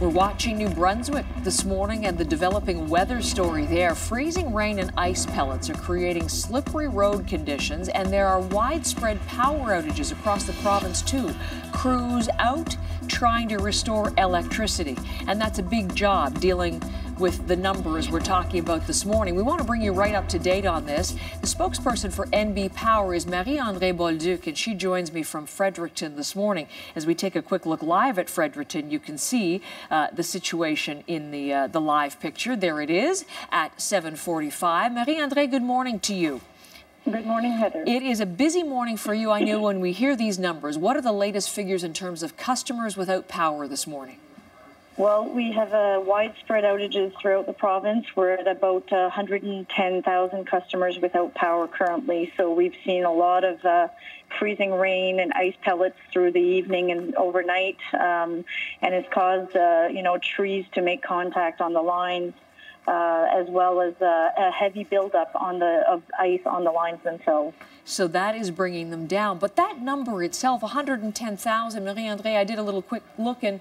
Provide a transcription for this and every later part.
We're watching New Brunswick this morning and the developing weather story there. Freezing rain and ice pellets are creating slippery road conditions, and there are widespread power outages across the province too. Crews out trying to restore electricity, and that's a big job dealing with the numbers we're talking about this morning. We want to bring you right up to date on this. The spokesperson for NB Power is Marie-André Bolduc, and she joins me from Fredericton this morning. As we take a quick look live at Fredericton, you can see the situation in the live picture. There it is at 7:45. Marie-André, good morning to you. Good morning, Heather. It is a busy morning for you, I know, when we hear these numbers. What are the latest figures in terms of customers without power this morning? Well, we have widespread outages throughout the province. We're at about 110,000 customers without power currently. So we've seen a lot of freezing rain and ice pellets through the evening and overnight, and it's caused trees to make contact on the lines, as well as a heavy buildup of ice on the lines themselves. So that is bringing them down. But that number itself, 110,000, Marie-André, I did a little quick look, and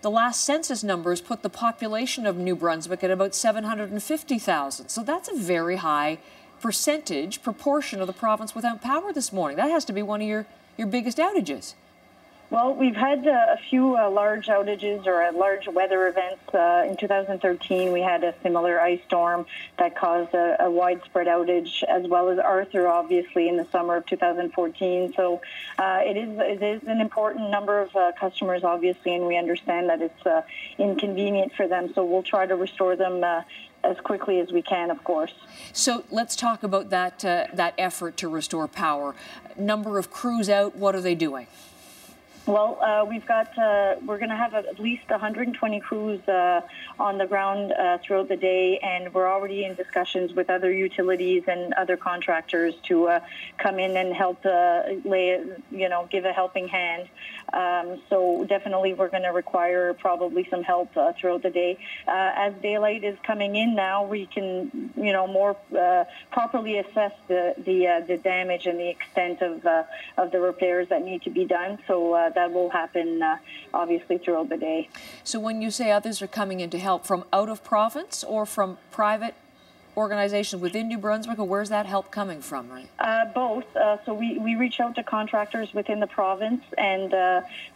the last census numbers put the population of New Brunswick at about 750,000. So that's a very high proportion of the province without power this morning. That has to be one of your biggest outages. Well, we've had a few large outages or large weather events. In 2013, we had a similar ice storm that caused a widespread outage, as well as Arthur, obviously, in the summer of 2014. So it is an important number of customers, obviously, and we understand that it's inconvenient for them. So we'll try to restore them as quickly as we can, of course. So let's talk about that effort to restore power. Number of crews out, what are they doing? Well, we're going to have at least 120 crews on the ground throughout the day, and we're already in discussions with other utilities and other contractors to come in and help give a helping hand. So definitely we're going to require probably some help throughout the day. As daylight is coming in now, we can, more properly assess the damage and the extent of the repairs that need to be done. So that will happen, obviously, throughout the day. So when you say others are coming in to help, from out of province or from private organizations within New Brunswick, or where's that help coming from? Right? Both. So we reach out to contractors within the province, and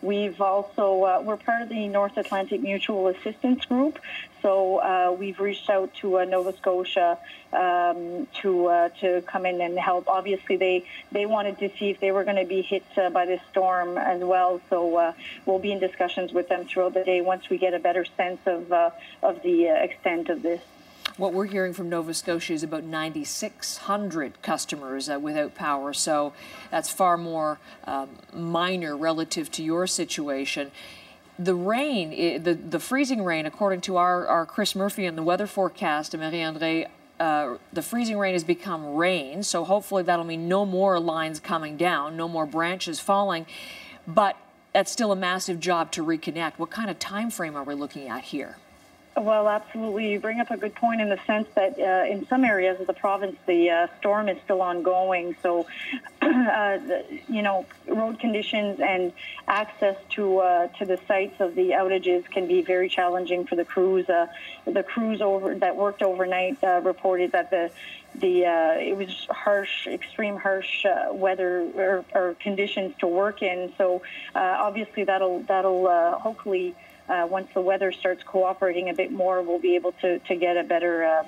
we've also, we're part of the North Atlantic Mutual Assistance Group. So we've reached out to Nova Scotia to come in and help. Obviously, they wanted to see if they were going to be hit by this storm as well. So we'll be in discussions with them throughout the day once we get a better sense of the extent of this. What we're hearing from Nova Scotia is about 9,600 customers without power, so that's far more minor relative to your situation. The rain, the freezing rain, according to our Chris Murphy and the weather forecast, Marie-André, the freezing rain has become rain, so hopefully that'll mean no more lines coming down, no more branches falling, but that's still a massive job to reconnect. What kind of time frame are we looking at here? Well, absolutely. You bring up a good point in the sense that in some areas of the province, the storm is still ongoing. So, road conditions and access to the sites of the outages can be very challenging for the crews. The crews that worked overnight reported that it was extreme harsh weather or conditions to work in. So, obviously, that'll hopefully. Once the weather starts cooperating a bit more, we'll be able to get a better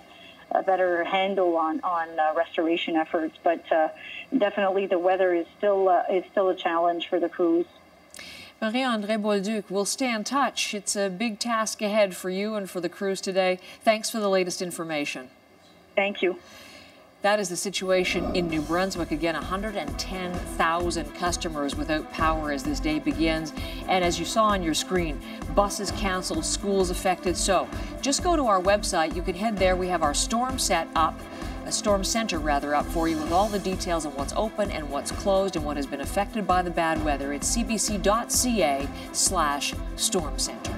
handle on restoration efforts. But definitely, the weather is still a challenge for the crews. Marie-André Bolduc, we'll stay in touch. It's a big task ahead for you and for the crews today. Thanks for the latest information. Thank you. That is the situation in New Brunswick. Again, 110,000 customers without power as this day begins. And as you saw on your screen, buses canceled, schools affected. So just go to our website. You can head there. We have our storm center up for you with all the details on what's open and what's closed and what has been affected by the bad weather. It's CBC.ca/storm center.